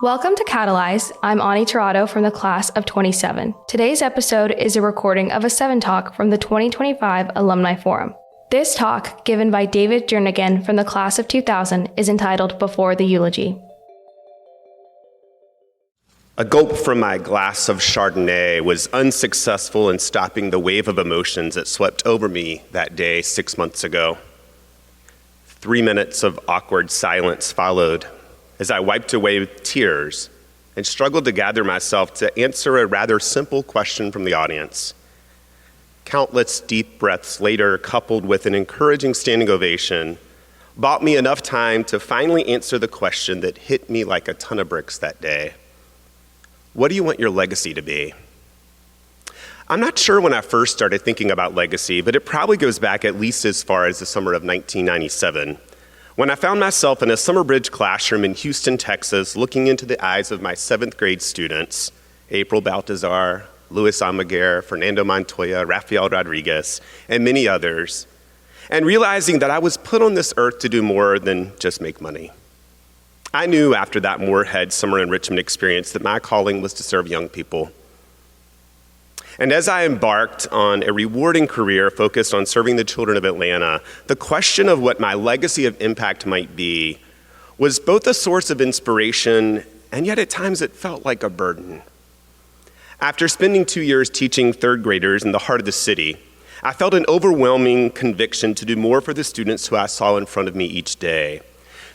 Welcome to Catalyze. I'm Ani Tirado from the class of 27. Today's episode is a recording of a 7 talk from the 2025 Alumni Forum. This talk, given by David Jernigan from the class of 2000, is entitled Before the Eulogy. A gulp from my glass of Chardonnay was unsuccessful in stopping the wave of emotions that swept over me that day 6 months ago. 3 minutes of awkward silence followed as I wiped away tears and struggled to gather myself to answer a rather simple question from the audience. Countless deep breaths later, coupled with an encouraging standing ovation, bought me enough time to finally answer the question that hit me like a ton of bricks that day. What do you want your legacy to be? I'm not sure when I first started thinking about legacy, but it probably goes back at least as far as the summer of 1997, when I found myself in a summer bridge classroom in Houston, Texas, looking into the eyes of my 7th grade students, April Baltazar, Luis Almaguer, Fernando Montoya, Rafael Rodriguez, and many others, and realizing that I was put on this earth to do more than just make money. I knew after that Morehead summer enrichment experience that my calling was to serve young people. And as I embarked on a rewarding career focused on serving the children of Atlanta, the question of what my legacy of impact might be was both a source of inspiration, and yet at times it felt like a burden. After spending 2 years teaching 3rd graders in the heart of the city, I felt an overwhelming conviction to do more for the students who I saw in front of me each day.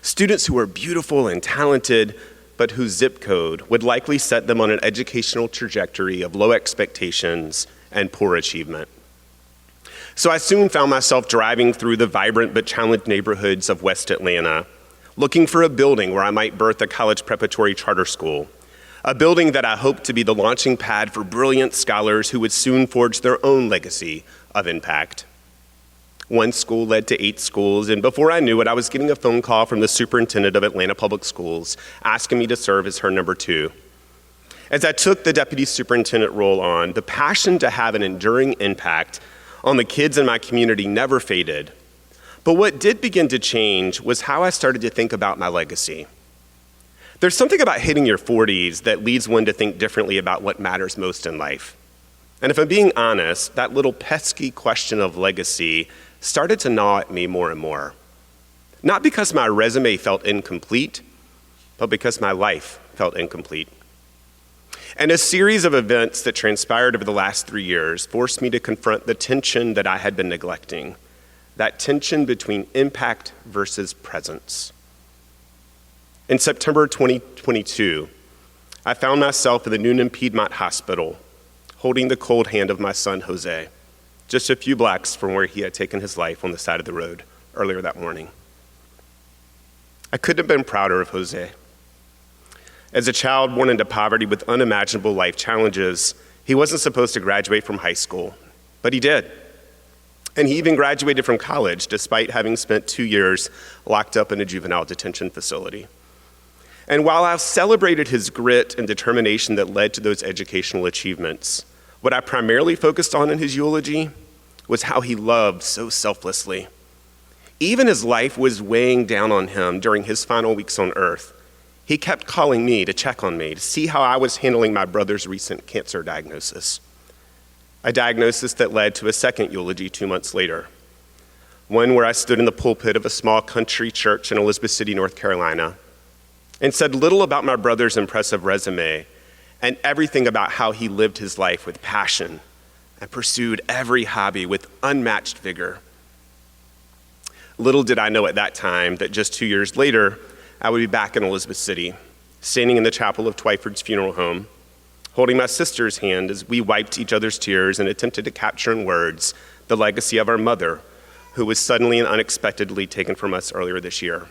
Students who were beautiful and talented, but whose zip code would likely set them on an educational trajectory of low expectations and poor achievement. So I soon found myself driving through the vibrant but challenged neighborhoods of West Atlanta, looking for a building where I might birth a college preparatory charter school, a building that I hoped to be the launching pad for brilliant scholars who would soon forge their own legacy of impact. One school led to 8 schools, and before I knew it, I was getting a phone call from the superintendent of Atlanta Public Schools asking me to serve as her number 2. As I took the deputy superintendent role on, the passion to have an enduring impact on the kids in my community never faded. But what did begin to change was how I started to think about my legacy. There's something about hitting your 40s that leads one to think differently about what matters most in life. And if I'm being honest, that little pesky question of legacy started to gnaw at me more and more. Not because my resume felt incomplete, but because my life felt incomplete. And a series of events that transpired over the last 3 years forced me to confront the tension that I had been neglecting, that tension between impact versus presence. In September 2022, I found myself in the Noonan Piedmont Hospital, holding the cold hand of my son, Jose, just a few blocks from where he had taken his life on the side of the road earlier that morning. I couldn't have been prouder of Jose. As a child born into poverty with unimaginable life challenges, he wasn't supposed to graduate from high school, but he did. And he even graduated from college despite having spent 2 years locked up in a juvenile detention facility. And while I celebrated his grit and determination that led to those educational achievements, what I primarily focused on in his eulogy was how he loved so selflessly. Even as life was weighing down on him during his final weeks on earth, he kept calling me to check on me, to see how I was handling my brother's recent cancer diagnosis. A diagnosis that led to a second eulogy 2 months later, one where I stood in the pulpit of a small country church in Elizabeth City, North Carolina, and said little about my brother's impressive resume and everything about how he lived his life with passion and pursued every hobby with unmatched vigor. Little did I know at that time that just 2 years later, I would be back in Elizabeth City, standing in the chapel of Twyford's funeral home, holding my sister's hand as we wiped each other's tears and attempted to capture in words the legacy of our mother, who was suddenly and unexpectedly taken from us earlier this year.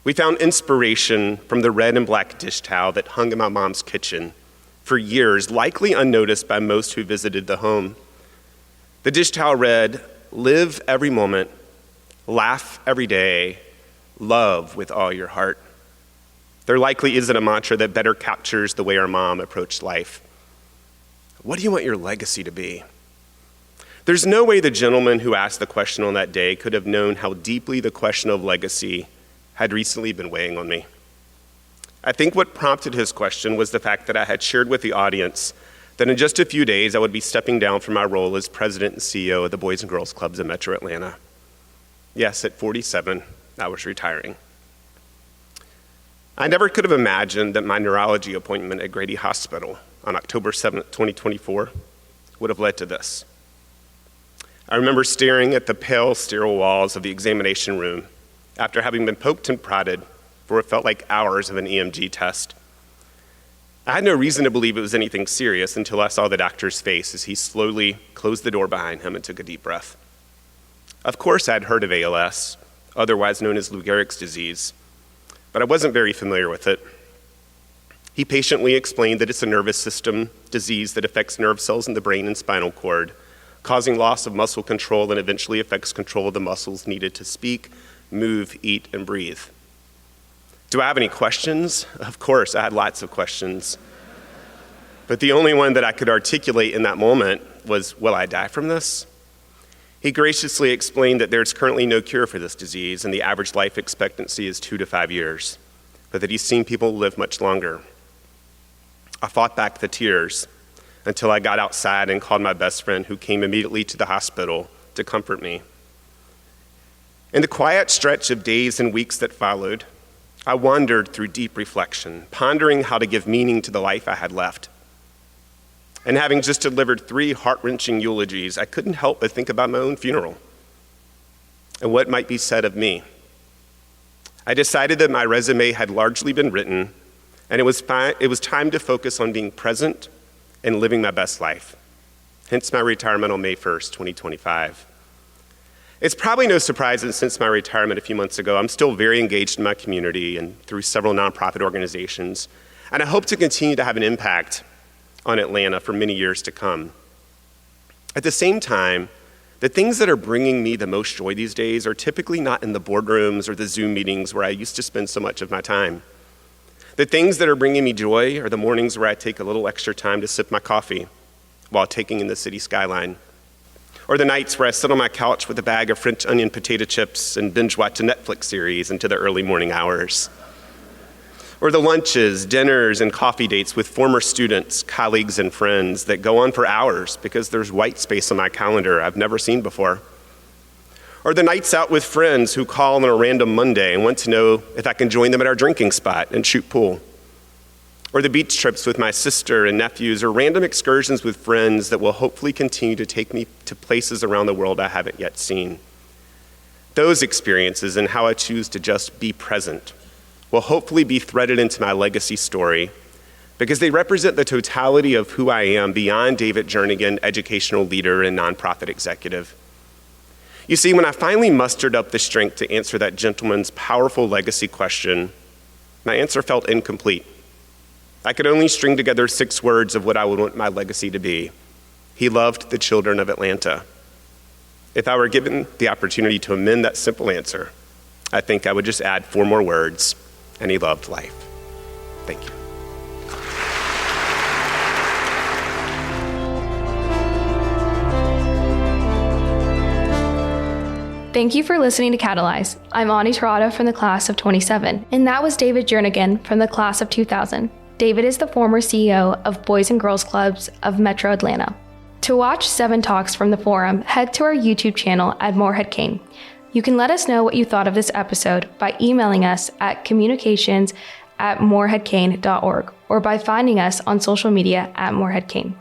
We found inspiration from the red and black dish towel that hung in my mom's kitchen for years, likely unnoticed by most who visited the home. The dish towel read, "Live every moment, laugh every day, love with all your heart." There likely isn't a mantra that better captures the way our mom approached life. What do you want your legacy to be? There's no way the gentleman who asked the question on that day could have known how deeply the question of legacy had recently been weighing on me. I think what prompted his question was the fact that I had shared with the audience that in just a few days I would be stepping down from my role as president and CEO of the Boys and Girls Clubs of Metro Atlanta. Yes, at 47, I was retiring. I never could have imagined that my neurology appointment at Grady Hospital on October 7th, 2024 would have led to this. I remember staring at the pale, sterile walls of the examination room after having been poked and prodded for what felt like hours of an EMG test. I had no reason to believe it was anything serious until I saw the doctor's face as he slowly closed the door behind him and took a deep breath. Of course, I'd heard of ALS, otherwise known as Lou Gehrig's disease, but I wasn't very familiar with it. He patiently explained that it's a nervous system disease that affects nerve cells in the brain and spinal cord, causing loss of muscle control and eventually affects control of the muscles needed to speak, move, eat, and breathe. Do I have any questions? Of course, I had lots of questions. But the only one that I could articulate in that moment was, will I die from this? He graciously explained that there's currently no cure for this disease and the average life expectancy is 2 to 5 years, but that he's seen people live much longer. I fought back the tears until I got outside and called my best friend, who came immediately to the hospital to comfort me. In the quiet stretch of days and weeks that followed, I wandered through deep reflection, pondering how to give meaning to the life I had left. And having just delivered 3 heart-wrenching eulogies, I couldn't help but think about my own funeral and what might be said of me. I decided that my resume had largely been written, and it was time to focus on being present and living my best life. Hence my retirement on May 1st, 2025. It's probably no surprise that since my retirement a few months ago, I'm still very engaged in my community and through several nonprofit organizations, and I hope to continue to have an impact on Atlanta for many years to come. At the same time, the things that are bringing me the most joy these days are typically not in the boardrooms or the Zoom meetings where I used to spend so much of my time. The things that are bringing me joy are the mornings where I take a little extra time to sip my coffee while taking in the city skyline, or the nights where I sit on my couch with a bag of French onion potato chips and binge watch a Netflix series into the early morning hours. Or the lunches, dinners, and coffee dates with former students, colleagues, and friends that go on for hours because there's white space on my calendar I've never seen before. Or the nights out with friends who call on a random Monday and want to know if I can join them at our drinking spot and shoot pool. Or the beach trips with my sister and nephews, or random excursions with friends that will hopefully continue to take me to places around the world I haven't yet seen. Those experiences and how I choose to just be present will hopefully be threaded into my legacy story because they represent the totality of who I am beyond David Jernigan, educational leader and nonprofit executive. You see, when I finally mustered up the strength to answer that gentleman's powerful legacy question, my answer felt incomplete. I could only string together 6 words of what I would want my legacy to be. He loved the children of Atlanta. If I were given the opportunity to amend that simple answer, I think I would just add 4 more words, and he loved life. Thank you. Thank you for listening to Catalyze. I'm Ani Tirado from the class of 27, and that was David Jernigan from the class of 2000. David is the former CEO of Boys and Girls Clubs of Metro Atlanta. To watch 7 talks from the forum, head to our YouTube channel at Morehead-Cain. You can let us know what you thought of this episode by emailing us at communications@moreheadcain.org or by finding us on social media at Morehead-Cain.